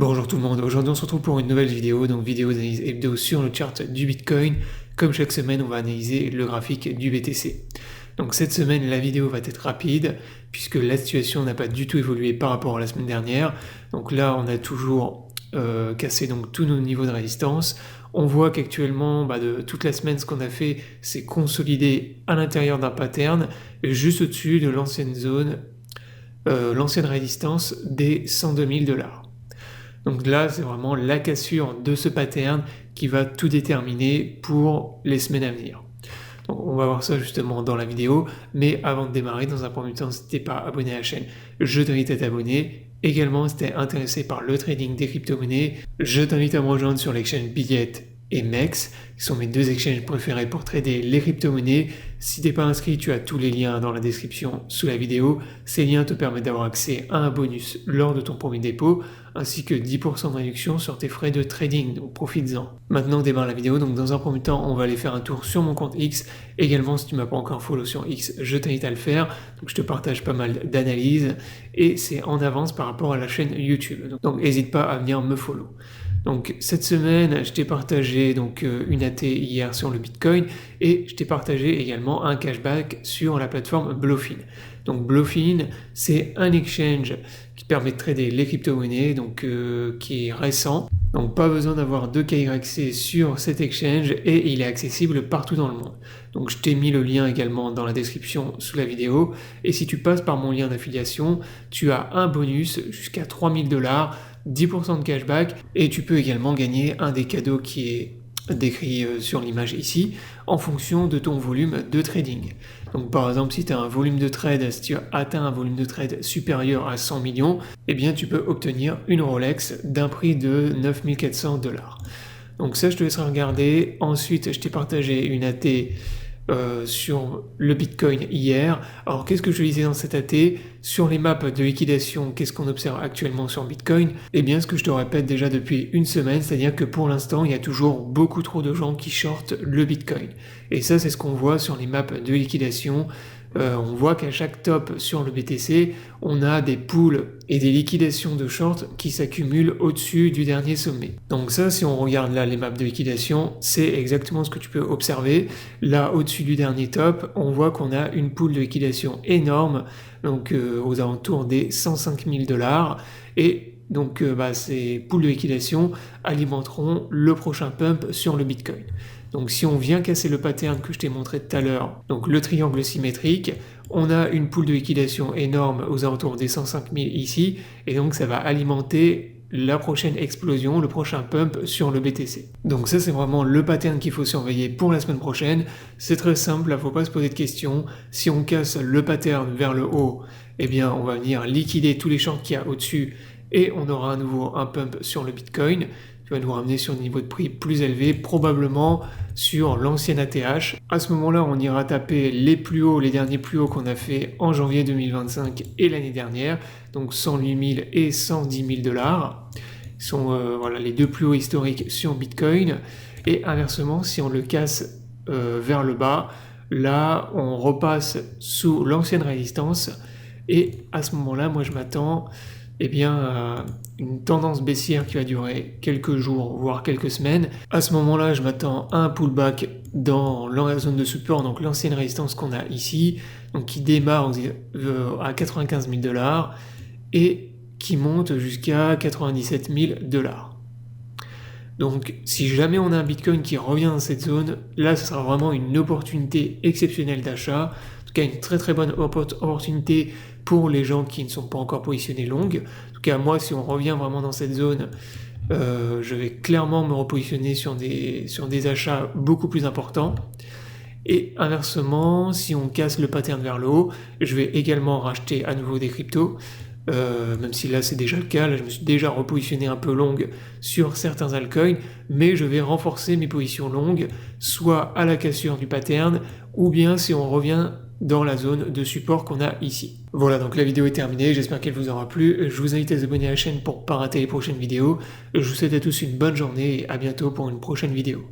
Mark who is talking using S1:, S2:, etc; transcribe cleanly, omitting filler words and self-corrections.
S1: Bonjour tout le monde, aujourd'hui on se retrouve pour une nouvelle vidéo, donc vidéo d'analyse hebdo sur le chart du Bitcoin. Comme chaque semaine, on va analyser le graphique du BTC. Donc cette semaine, la vidéo va être rapide, puisque la situation n'a pas du tout évolué par rapport à la semaine dernière. Donc là, on a toujours cassé donc tous nos niveaux de résistance. On voit qu'actuellement, de toute la semaine, ce qu'on a fait, c'est consolider à l'intérieur d'un pattern, juste au-dessus de l'ancienne zone, l'ancienne résistance des 102 000 $. Donc là, c'est vraiment la cassure de ce pattern qui va tout déterminer pour les semaines à venir. Donc on va voir ça justement dans la vidéo, mais avant de démarrer, dans un premier temps, si t'es pas abonné à la chaîne, je t'invite à t'abonner. Également, si t'es intéressé par le trading des crypto-monnaies, je t'invite à me rejoindre sur l'exchange Billet et MEX, qui sont mes deux exchanges préférés pour trader les crypto-monnaies. Si t'es pas inscrit, tu as tous les liens dans la description sous la vidéo. Ces liens te permettent d'avoir accès à un bonus lors de ton premier dépôt, ainsi que 10% de réduction sur tes frais de trading, donc profites-en. Maintenant on démarre la vidéo, donc dans un premier temps on va aller faire un tour sur mon compte X. Également si tu m'as pas encore follow sur X, je t'invite à le faire, donc je te partage pas mal d'analyses et c'est en avance par rapport à la chaîne YouTube, donc n'hésite pas à venir me follow. Donc cette semaine, je t'ai partagé donc une AT hier sur le Bitcoin et je t'ai partagé également un cashback sur la plateforme Bluefin. Donc Bluefin, c'est un exchange qui permet de trader les crypto-monnaies, donc qui est récent. Donc pas besoin d'avoir de KYC sur cet exchange et il est accessible partout dans le monde. Donc je t'ai mis le lien également dans la description sous la vidéo et si tu passes par mon lien d'affiliation, tu as un bonus jusqu'à 3000 $, 10% de cashback et tu peux également gagner un des cadeaux qui est décrit sur l'image ici en fonction de ton volume de trading. Donc par exemple si tu as un volume de trade, si tu as atteint un volume de trade supérieur à 100 millions, eh bien tu peux obtenir une Rolex d'un prix de 9400 $. Donc ça je te laisserai regarder. Ensuite je t'ai partagé une AT sur le Bitcoin hier. Alors qu'est-ce que je disais dans cette AT? Sur les maps de liquidation, qu'est-ce qu'on observe actuellement sur Bitcoin? Eh bien ce que je te répète déjà depuis une semaine, c'est-à-dire que pour l'instant il y a toujours beaucoup trop de gens qui shortent le Bitcoin. Et ça c'est ce qu'on voit sur les maps de liquidation. On voit qu'à chaque top sur le BTC, on a des pools et des liquidations de short qui s'accumulent au-dessus du dernier sommet. Donc ça, si on regarde là les maps de liquidation, c'est exactement ce que tu peux observer. Là, au-dessus du dernier top, on voit qu'on a une pool de liquidation énorme, donc aux alentours des 105 000 $. Et donc ces pools de liquidation alimenteront le prochain pump sur le Bitcoin. Donc si on vient casser le pattern que je t'ai montré tout à l'heure, donc le triangle symétrique, on a une pool de liquidation énorme aux alentours des 105 000 ici, et donc ça va alimenter la prochaine explosion, le prochain pump sur le BTC. Donc ça c'est vraiment le pattern qu'il faut surveiller pour la semaine prochaine. C'est très simple, il ne faut pas se poser de questions. Si on casse le pattern vers le haut, eh bien on va venir liquider tous les shorts qu'il y a au-dessus et on aura à nouveau un pump sur le Bitcoin. Qui va nous ramener sur des niveaux de prix plus élevés, probablement sur l'ancienne ATH. À ce moment-là, on ira taper les plus hauts, les derniers plus hauts qu'on a fait en janvier 2025 et l'année dernière, donc 108 000 et 110 000 $. Ils sont les deux plus hauts historiques sur Bitcoin. Et inversement, si on le casse vers le bas, là, on repasse sous l'ancienne résistance. Et à ce moment-là, moi, je m'attends à une tendance baissière qui va durer quelques jours, voire quelques semaines. À ce moment-là, je m'attends à un pullback dans la zone de support, donc l'ancienne résistance qu'on a ici, donc qui démarre à 95 000 $ et qui monte jusqu'à 97 000 $. Donc si jamais on a un Bitcoin qui revient dans cette zone, là ce sera vraiment une opportunité exceptionnelle d'achat, en tout cas une très très bonne opportunité pour les gens qui ne sont pas encore positionnés long. En tout cas moi si on revient vraiment dans cette zone, je vais clairement me repositionner sur des achats beaucoup plus importants. Et inversement, si on casse le pattern vers le haut, je vais également racheter à nouveau des cryptos. Même si là c'est déjà le cas, là je me suis déjà repositionné un peu long sur certains altcoins, mais je vais renforcer mes positions longues, soit à la cassure du pattern, ou bien si on revient dans la zone de support qu'on a ici. Voilà, donc la vidéo est terminée, j'espère qu'elle vous aura plu. Je vous invite à vous abonner à la chaîne pour ne pas rater les prochaines vidéos. Je vous souhaite à tous une bonne journée et à bientôt pour une prochaine vidéo.